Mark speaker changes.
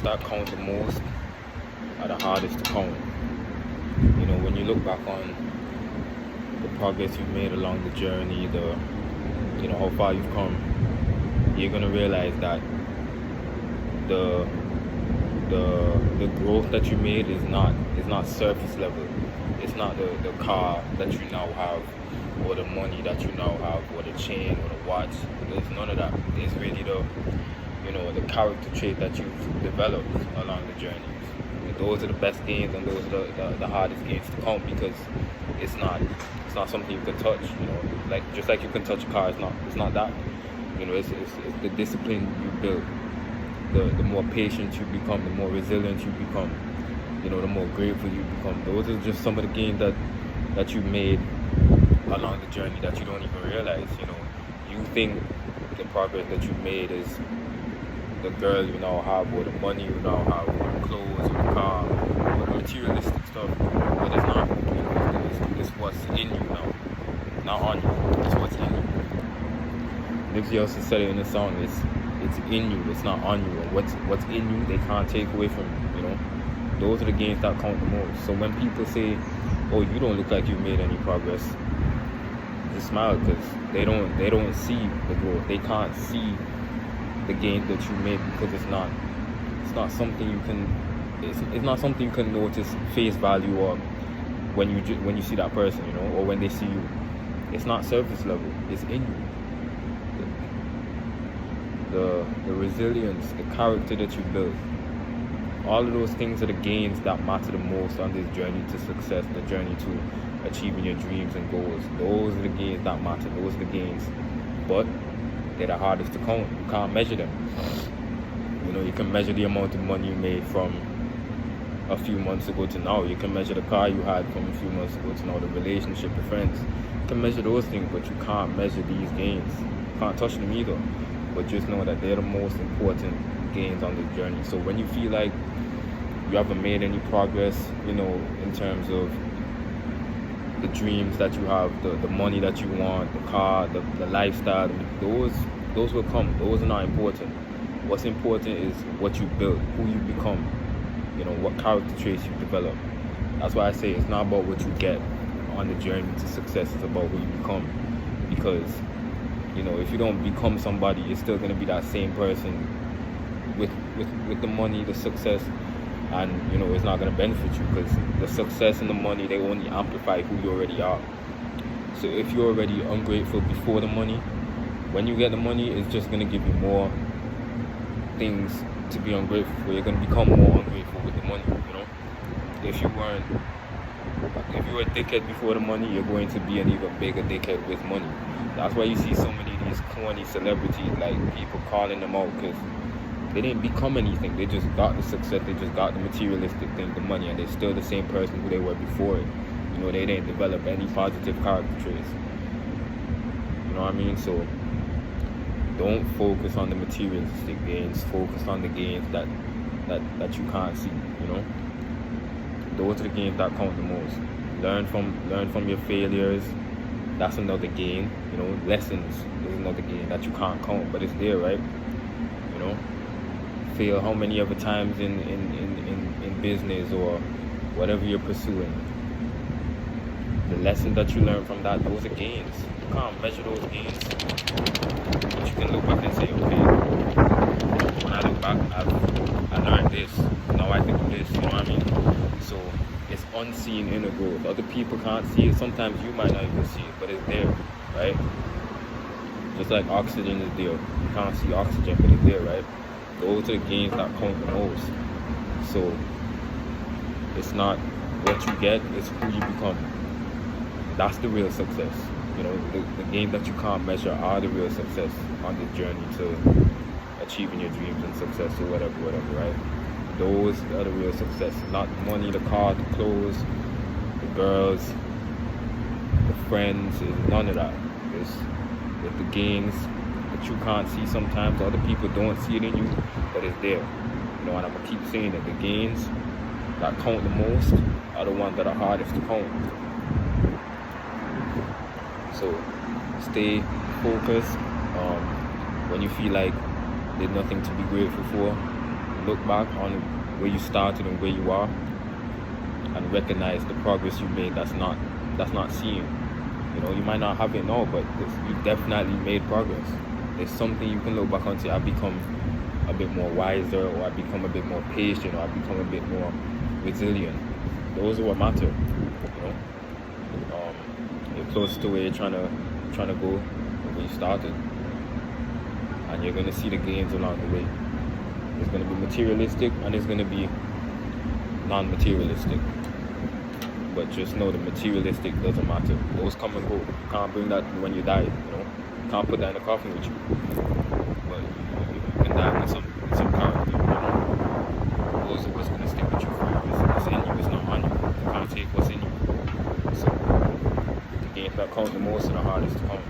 Speaker 1: gains that count the most are the hardest to count. When you look back on the progress you've made along the journey, how far you've come, you're gonna realize that the the growth that you made is not surface level. It's not the car that you now have, or the money that you now have, or the chain or the watch. There's none of that. It's really the character trait that you've developed along the journey. Those are the best gains, and those are the hardest gains to count, because it's not something you can touch. Like just like you can touch a car, it's not that. It's the discipline you build. The more patient you become, the more resilient you become. The more grateful you become. Those are just some of the gains that you made along the journey that you don't even realize. You think the progress that you made is the girl you now have, or the money you now have, or the clothes, or the car, or the materialistic stuff, but it's not. It's what's in you now, not on you. It's what's in you. Nipsey also said it in the song. It's in you. It's not on you. And what's in you, they can't take away from you. Those are the gains that count the most. So when people say, "Oh, you don't look like you've made any progress," just smile, because they don't see the growth. They can't see the gains that you made, because it's not something you can it's not something you can notice face value, or when you see that person, or when they see you. It's not surface level. It's in you. The resilience, the character that you build. All of those things are the gains that matter the most on this journey to success, the journey to achieving your dreams and goals. Those are the gains that matter. Those are the gains. But they're the hardest to count. You can't measure them. You can measure the amount of money you made from a few months ago to now. You can measure the car you had from a few months ago to now, the relationship with friends. You can measure those things, but you can't measure these gains. You can't touch them either. But just know that they're the most important gains on this journey. So when you feel like you haven't made any progress, in terms of the dreams that you have, the money that you want, the car, the lifestyle, those will come. Those are not important. What's important is what you build, who you become, what character traits you develop. That's why I say it's not about what you get on the journey to success. It's about who you become. Because if you don't become somebody, you're still gonna be that same person with the money, the success, and it's not gonna benefit you, because the success and the money, they only amplify who you already are. So if you're already ungrateful before the money, when you get the money, it's just gonna give you more things to be ungrateful for. You're gonna become more ungrateful with the money. If you were a dickhead before the money, you're going to be an even bigger dickhead with money. That's why you see so many of these corny celebrities, like people calling them out, because they didn't become anything. They just got the success. They just got the materialistic thing, the money, and they're still the same person who they were before it. They didn't develop any positive character traits. You know what I mean? So don't focus on the materialistic gains. Focus on the gains that you can't see. Those are the gains that count the most. Learn from your failures. That's another gain. Lessons is another gain that you can't count, but it's there, right? Fail how many other times in business or whatever you're pursuing. The lessons that you learn from that, those are gains. You can't measure those gains, but you can look back and say, okay, when I look back, I learned this. Now I think of this. You know what I mean? So it's unseen inner growth. Other people can't see it. Sometimes you might not even see it, but it's there, right? Just like oxygen is there. You can't see oxygen, but it's there, right? Those are the gains that count the most. So it's not what you get, it's who you become. That's the real success. The gains that you can't measure are the real success on this journey to achieving your dreams and success, or whatever, right? Those are the real success. Not the money, the car, the clothes, the girls, the friends. It's none of that. It's the gains that you can't see sometimes. Other people don't see it in you, but it's there. And I'm gonna keep saying that the gains that count the most are the ones that are hardest to count. So stay focused. When you feel like there's nothing to be grateful for, look back on where you started and where you are, and recognize the progress you made. That's not seen. You know, you might not have it now, but you definitely made progress. There's something you can look back onto. I've become a bit more wiser, or I've become a bit more patient, or I've become a bit more resilient. Those are what matter. You know, you're close to where you're trying to go, where you started, and you're gonna see the gains along the way. It's gonna be materialistic, and it's gonna be non-materialistic. But just know the materialistic doesn't matter. Those come and go. You can't bring that when you die. You know, you can't put that in a coffin with you. But you can die with some character. You know, those are what's gonna stick with you forever. It's in you. It's not on you. You can't take what's in you. So the games that count the most are the hardest to count.